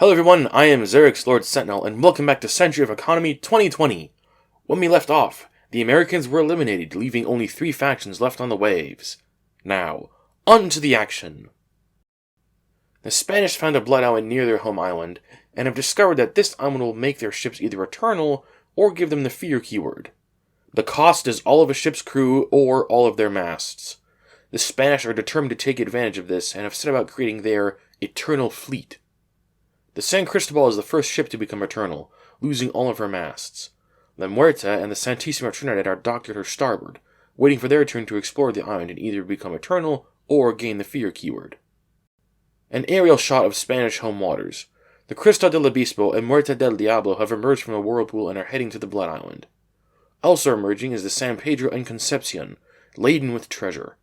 Hello everyone, I am Xerix Lord Sentinel, and welcome back to Century of Economy 2020. When we left off, the Americans were eliminated, leaving only 3 factions left on the waves. Now, on to the action. The Spanish found a blood island near their home island, and have discovered that this island will make their ships either eternal, or give them the fear keyword. The cost is all of a ship's crew, or all of their masts. The Spanish are determined to take advantage of this, and have set about creating their eternal fleet. The San Cristobal is the first ship to become eternal, losing all of her masts. La Muerta and the Santísima Trinidad are docked at her starboard, waiting for their turn to explore the island and either become eternal or gain the fear keyword. An aerial shot of Spanish home waters. The Cristo del Obispo and Muerta del Diablo have emerged from the whirlpool and are heading to the Blood Island. Also emerging is the San Pedro and Concepcion, laden with treasure.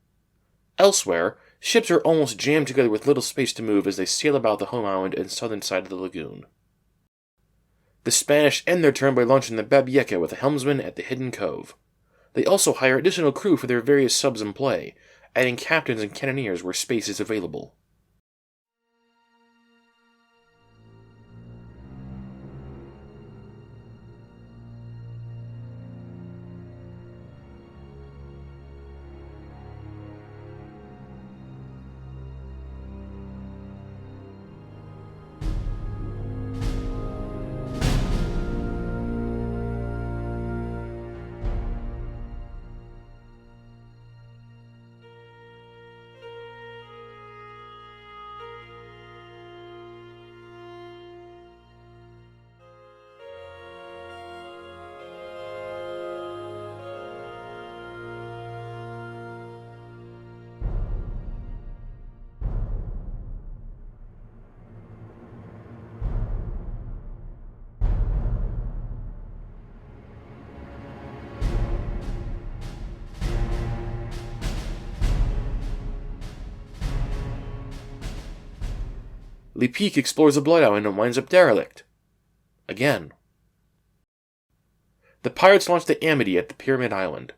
Elsewhere, ships are almost jammed together with little space to move as they sail about the home island and southern side of the lagoon. The Spanish end their turn by launching the Babieca with a helmsman at the hidden cove. They also hire additional crew for their various subs in play, adding captains and cannoneers where space is available. Lepic explores the Blood Island and winds up derelict. Again. The pirates launch the Amity at the Pyramid Island.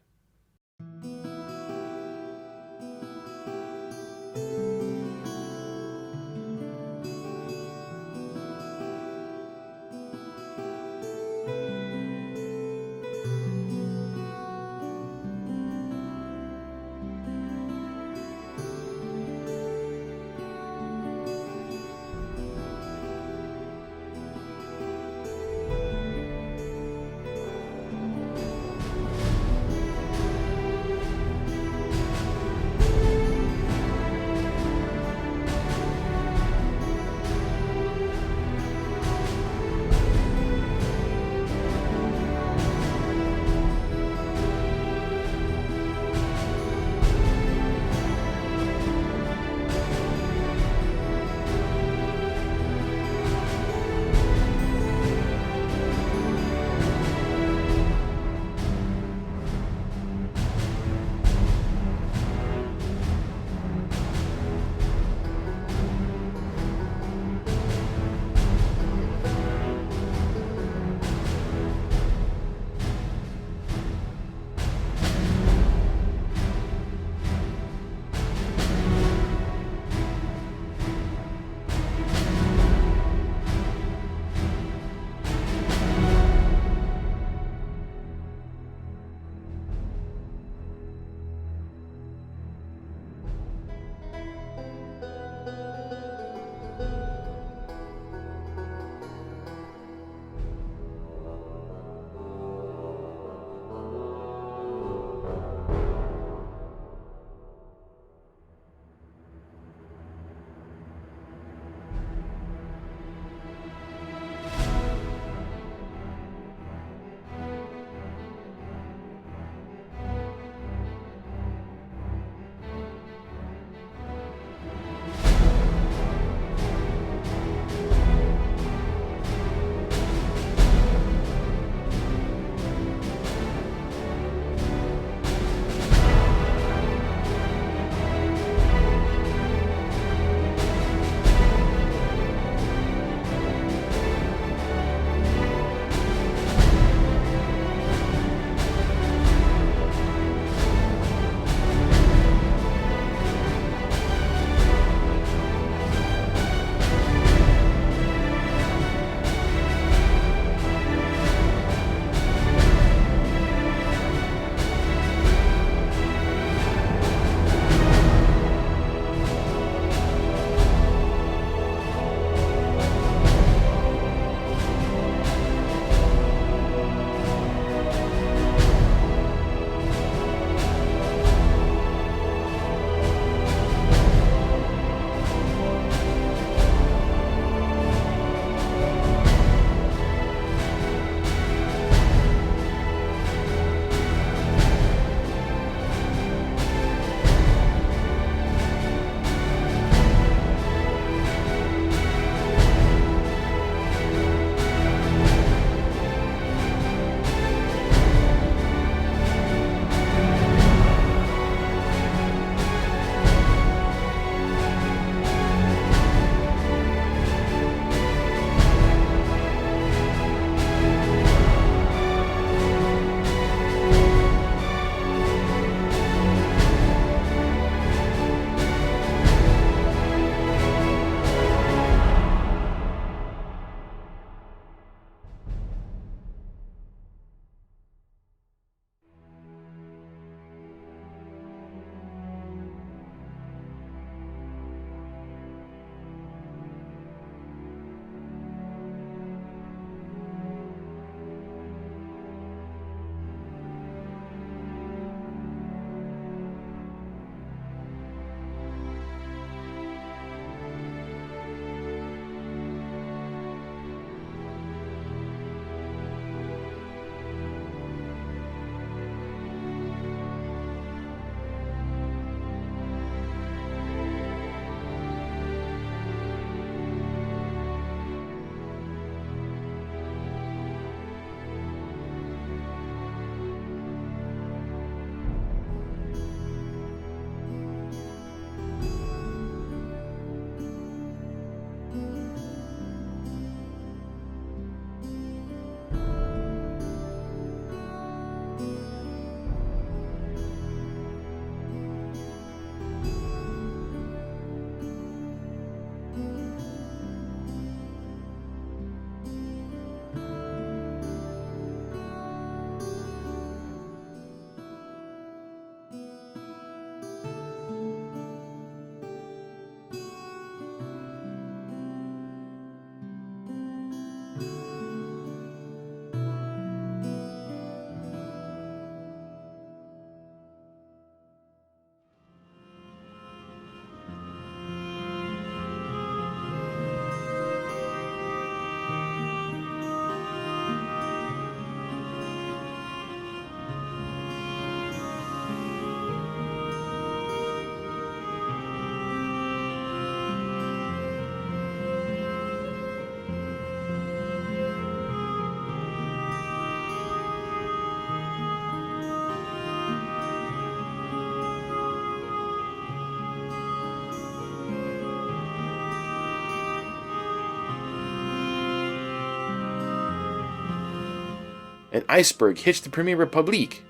An iceberg hits the Premier Republique.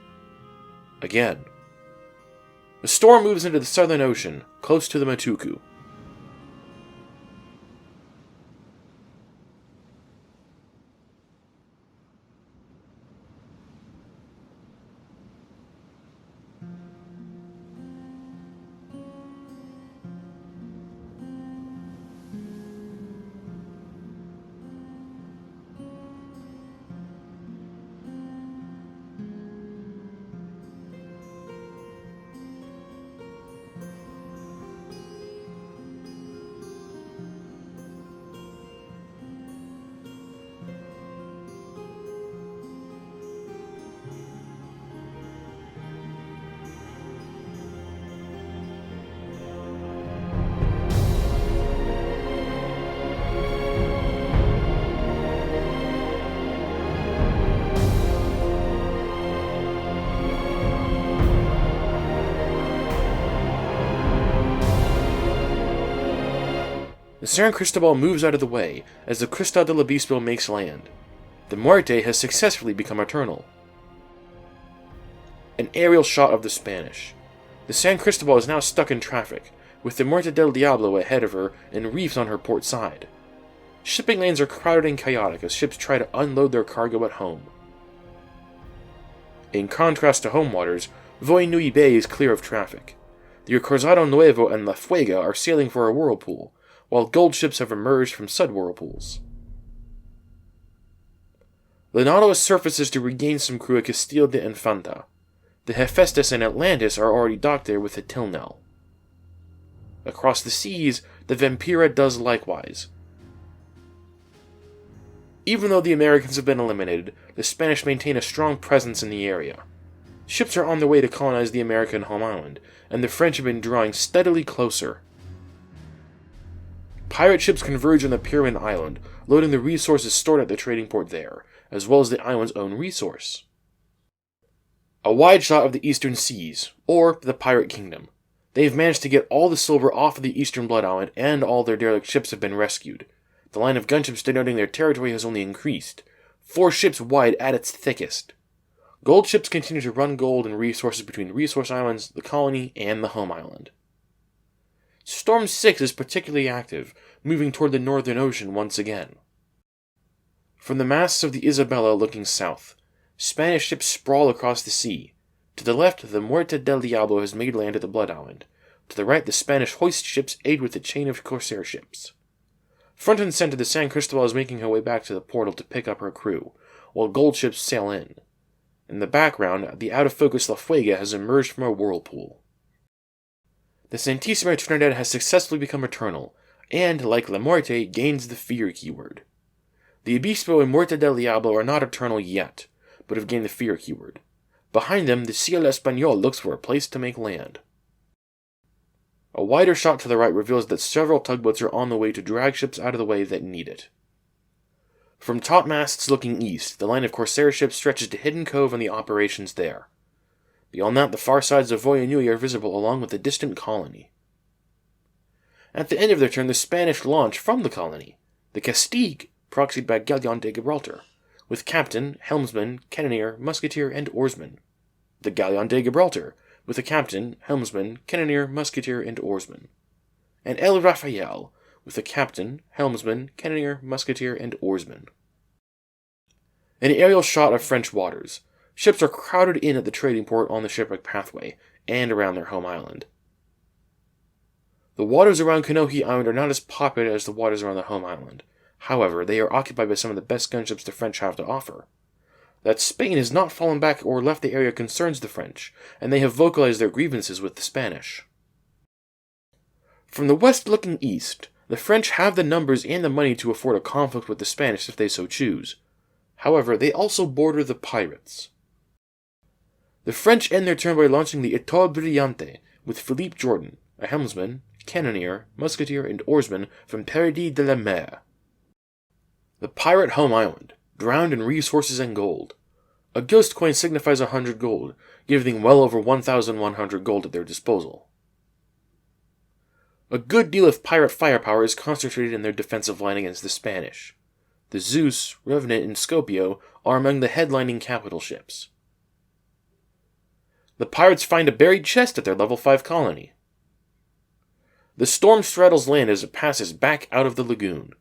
Again. The storm moves into the Southern Ocean, close to the Matuku. The San Cristobal moves out of the way as the Crista del Obispo makes land. The Muerte has successfully become eternal. An aerial shot of the Spanish. The San Cristobal is now stuck in traffic, with the Muerte del Diablo ahead of her and reefs on her port side. Shipping lanes are crowded and chaotic as ships try to unload their cargo at home. In contrast to home waters, Voinui Bay is clear of traffic. The Cruzado Nuevo and La Fuega are sailing for a whirlpool, while gold ships have emerged from sud-whirlpools. The Nautilus surfaces to regain some crew at Castillo de Infanta. The Hephaestus and Atlantis are already docked there with the Tilnell. Across the seas, the Vampira does likewise. Even though the Americans have been eliminated, the Spanish maintain a strong presence in the area. Ships are on their way to colonize the American home island, and the French have been drawing steadily closer. Pirate ships converge on the Pyramid Island, loading the resources stored at the trading port there, as well as the island's own resource. A wide shot of the Eastern Seas, or the Pirate Kingdom. They've managed to get all the silver off of the Eastern Blood Island, and all their derelict ships have been rescued. The line of gunships denoting their territory has only increased, 4 ships wide at its thickest. Gold ships continue to run gold and resources between Resource Islands, the colony, and the home island. Storm 6 is particularly active, moving toward the Northern Ocean once again. From the masts of the Isabella looking south, Spanish ships sprawl across the sea. To the left, the Muerte del Diablo has made land at the Blood Island. To the right, the Spanish hoist ships aid with the chain of corsair ships. Front and center, the San Cristobal is making her way back to the portal to pick up her crew, while gold ships sail in. In the background, the out-of-focus La Fuega has emerged from a whirlpool. The Santissima Trinidad has successfully become eternal, and, like La Muerte, gains the fear keyword. The Obispo and Muerte del Diablo are not eternal yet, but have gained the fear keyword. Behind them, the Cielo Español looks for a place to make land. A wider shot to the right reveals that several tugboats are on the way to drag ships out of the way that need it. From topmasts looking east, the line of corsair ships stretches to Hidden Cove and the operations there. Beyond that, the far sides of Voyanui are visible along with the distant colony. At the end of their turn, the Spanish launch from the colony, the Castique, proxied by Galleon de Gibraltar, with captain, helmsman, cannoneer, musketeer, and oarsman. The Galleon de Gibraltar, with a captain, helmsman, cannoneer, musketeer, and oarsman. And El Rafael, with a captain, helmsman, cannoneer, musketeer, and oarsman. An aerial shot of French waters. Ships are crowded in at the trading port on the shipwreck pathway, and around their home island. The waters around Kanohi Island are not as popular as the waters around the home island. However, they are occupied by some of the best gunships the French have to offer. That Spain has not fallen back or left the area concerns the French, and they have vocalized their grievances with the Spanish. From the west looking east, the French have the numbers and the money to afford a conflict with the Spanish if they so choose. However, they also border the pirates. The French end their turn by launching the Etoile Brillante with Philippe Jordan, a helmsman, cannoneer, musketeer, and oarsman from Paradis de la Mer. The pirate home island, drowned in resources and gold. A ghost coin signifies 100 gold, giving well over 1,100 gold at their disposal. A good deal of pirate firepower is concentrated in their defensive line against the Spanish. The Zeus, Revenant, and Scopio are among the headlining capital ships. The pirates find a buried chest at their level 5 colony. The storm straddles land as it passes back out of the lagoon.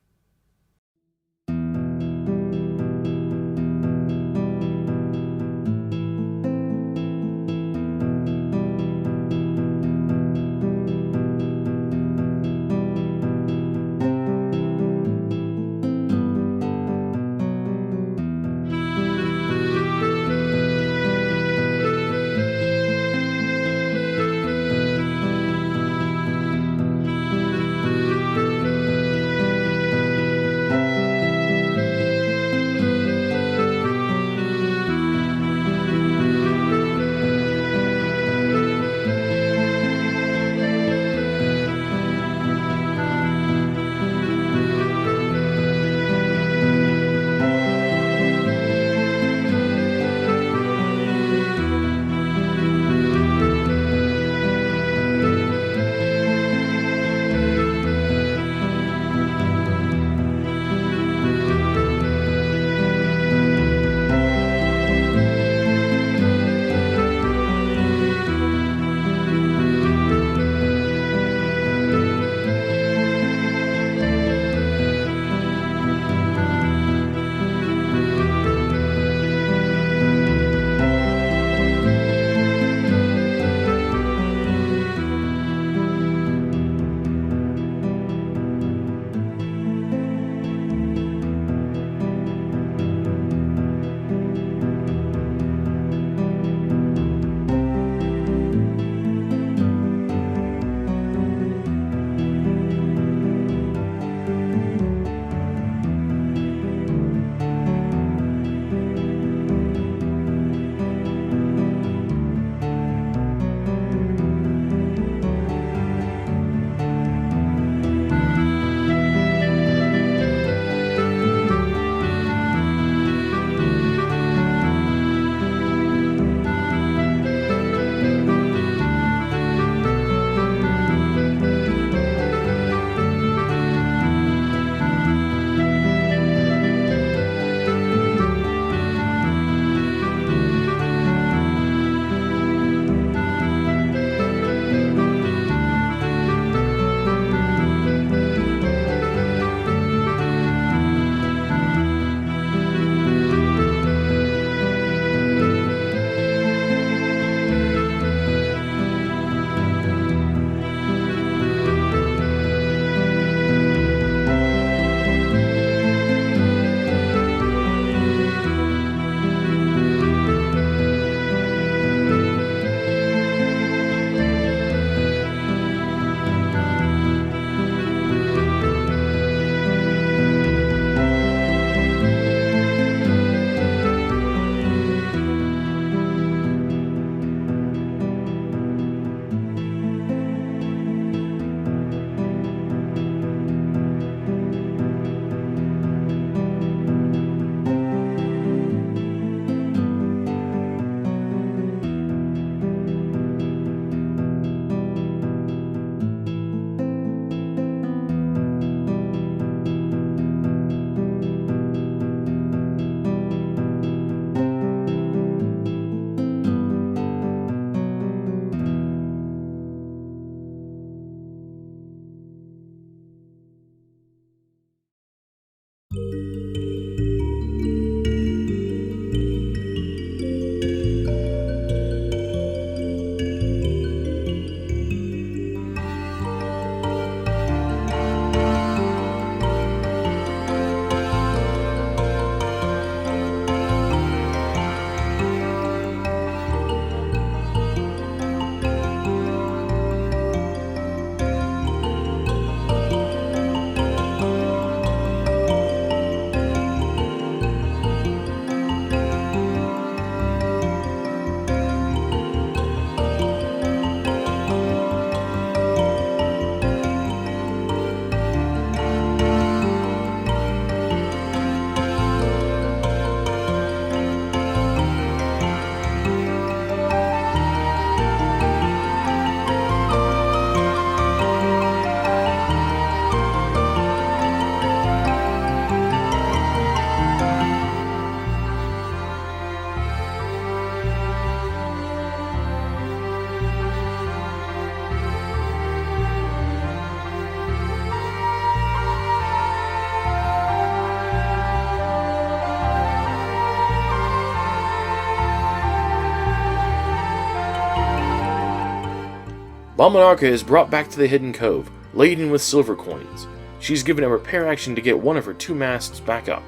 La Monarca is brought back to the Hidden Cove, laden with silver coins. She's given a repair action to get one of her 2 masts back up.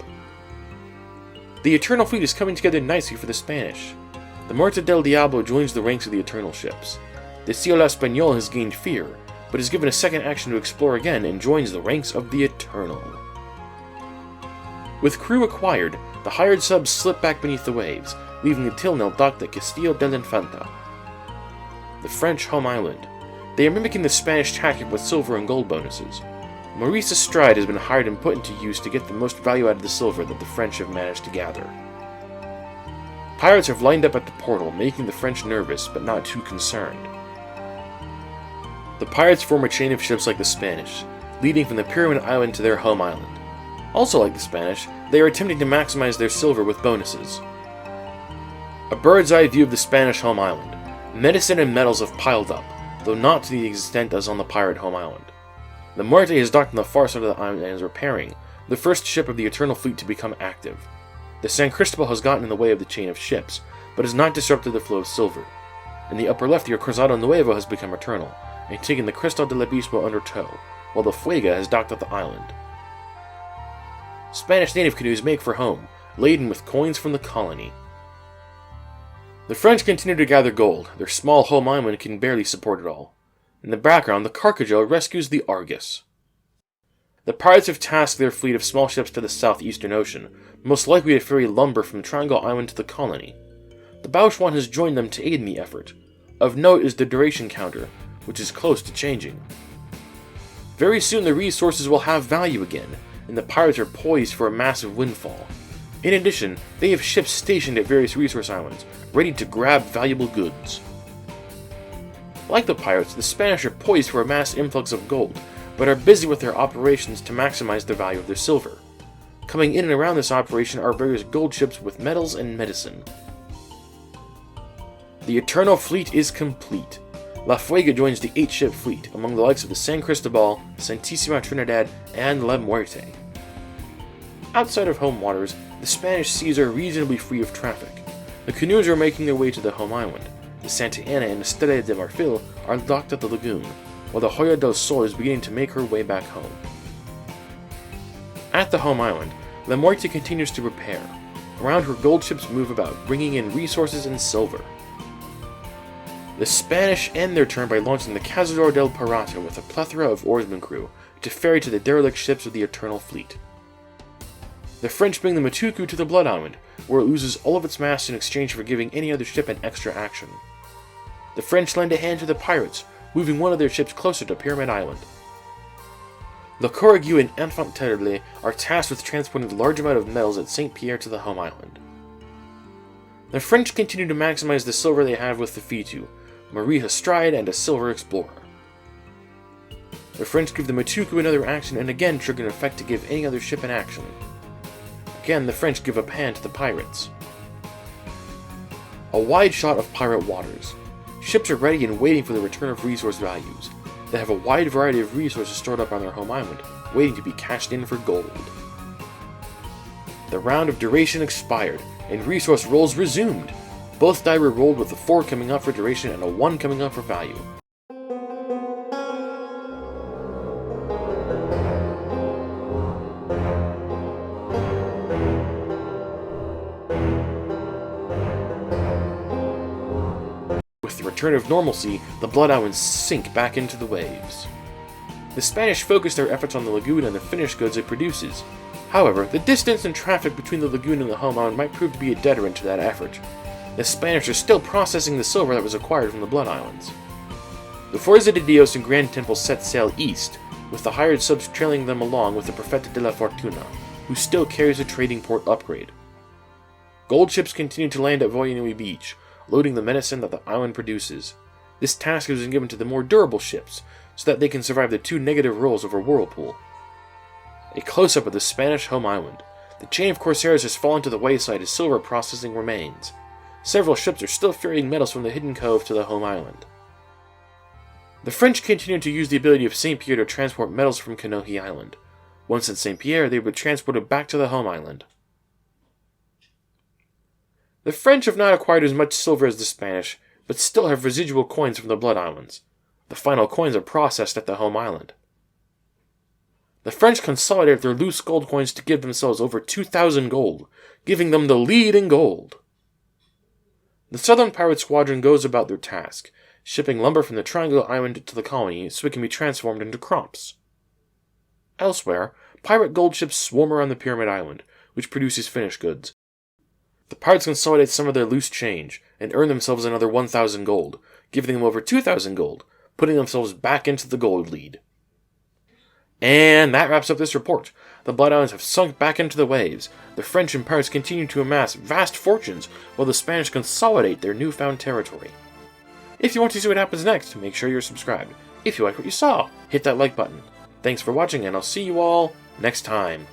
The Eternal Fleet is coming together nicely for the Spanish. The Muerte del Diablo joins the ranks of the Eternal ships. The Cielo Español has gained fear, but is given a second action to explore again and joins the ranks of the Eternal. With crew acquired, the hired subs slip back beneath the waves, leaving the Tilnel docked at Castillo del Infanta, the French home island. They are mimicking the Spanish tactic with silver and gold bonuses. Maurice Estrade has been hired and put into use to get the most value out of the silver that the French have managed to gather. Pirates have lined up at the portal, making the French nervous, but not too concerned. The pirates form a chain of ships like the Spanish, leading from the Pyramid Island to their home island. Also like the Spanish, they are attempting to maximize their silver with bonuses. A bird's eye view of the Spanish home island. Medicine and metals have piled up, though not to the extent as on the pirate home island. The Muerte is docked on the far side of the island and is repairing, the first ship of the Eternal Fleet to become active. The San Cristobal has gotten in the way of the chain of ships, but has not disrupted the flow of silver. In the upper left, the Cruzado Nuevo has become eternal, and taken the Cristal del Abismo under tow, while the Fuega has docked at the island. Spanish native canoes make for home, laden with coins from the colony. The French continue to gather gold. Their small home island can barely support it all. In the background, the Carcajal rescues the Argus. The pirates have tasked their fleet of small ships to the southeastern ocean, most likely to ferry lumber from Triangle Island to the colony. The Bauchuan has joined them to aid in the effort. Of note is the duration counter, which is close to changing. Very soon the resources will have value again, and the pirates are poised for a massive windfall. In addition, they have ships stationed at various resource islands, ready to grab valuable goods. Like the pirates, the Spanish are poised for a mass influx of gold, but are busy with their operations to maximize the value of their silver. Coming in and around this operation are various gold ships with metals and medicine. The Eternal Fleet is complete. La Fuega joins the 8-ship fleet, among the likes of the San Cristobal, Santísima Trinidad, and La Muerte. Outside of home waters, the Spanish seas are reasonably free of traffic. The canoes are making their way to the home island. The Santa Ana and Estrella de Marfil are docked at the lagoon, while the Joya del Sol is beginning to make her way back home. At the home island, La Muerte continues to repair. Around her, gold ships move about, bringing in resources and silver. The Spanish end their turn by launching the Cazador del Pirata with a plethora of oarsmen crew to ferry to the derelict ships of the Eternal Fleet. The French bring the Matuku to the Blood Island, where it loses all of its masts in exchange for giving any other ship an extra action. The French lend a hand to the pirates, moving one of their ships closer to Pyramid Island. Le Courageux and Enfant Terrible are tasked with transporting a large amount of metals at St. Pierre to the home island. The French continue to maximize the silver they have with the Fitu, Marie Estrade, and a silver explorer. The French give the Matuku another action and again trigger an effect to give any other ship an action. Again, the French give a hand to the pirates. A wide shot of pirate waters. Ships are ready and waiting for the return of resource values. They have a wide variety of resources stored up on their home island, waiting to be cashed in for gold. The round of duration expired, and resource rolls resumed. Both die were rolled with a 4 coming up for duration and a 1 coming up for value. With the return of normalcy, the Blood Islands sink back into the waves. The Spanish focus their efforts on the lagoon and the finished goods it produces. However, the distance and traffic between the lagoon and the home island might prove to be a deterrent to that effort. The Spanish are still processing the silver that was acquired from the Blood Islands. The Fuerza de Dios and Grand Temple set sail east, with the hired subs trailing them along with the Profeta de la Fortuna, who still carries a trading port upgrade. Gold ships continue to land at Voyanui Beach, loading the medicine that the island produces. This task has been given to the more durable ships, so that they can survive the 2 negative rolls over Whirlpool. A close-up of the Spanish home island. The chain of Corsairs has fallen to the wayside as silver processing remains. Several ships are still ferrying metals from the Hidden Cove to the home island. The French continue to use the ability of St. Pierre to transport metals from Kanohi Island. Once at St. Pierre, they will be transported back to the home island. The French have not acquired as much silver as the Spanish, but still have residual coins from the Blood Islands. The final coins are processed at the home island. The French consolidated their loose gold coins to give themselves over 2,000 gold, giving them the lead in gold. The Southern Pirate Squadron goes about their task, shipping lumber from the Triangle Island to the colony so it can be transformed into crops. Elsewhere, pirate gold ships swarm around the Pyramid Island, which produces finished goods. The pirates consolidate some of their loose change, and earn themselves another 1,000 gold, giving them over 2,000 gold, putting themselves back into the gold lead. And that wraps up this report. The Blood Islands have sunk back into the waves. The French and pirates continue to amass vast fortunes, while the Spanish consolidate their newfound territory. If you want to see what happens next, make sure you're subscribed. If you like what you saw, hit that like button. Thanks for watching, and I'll see you all next time.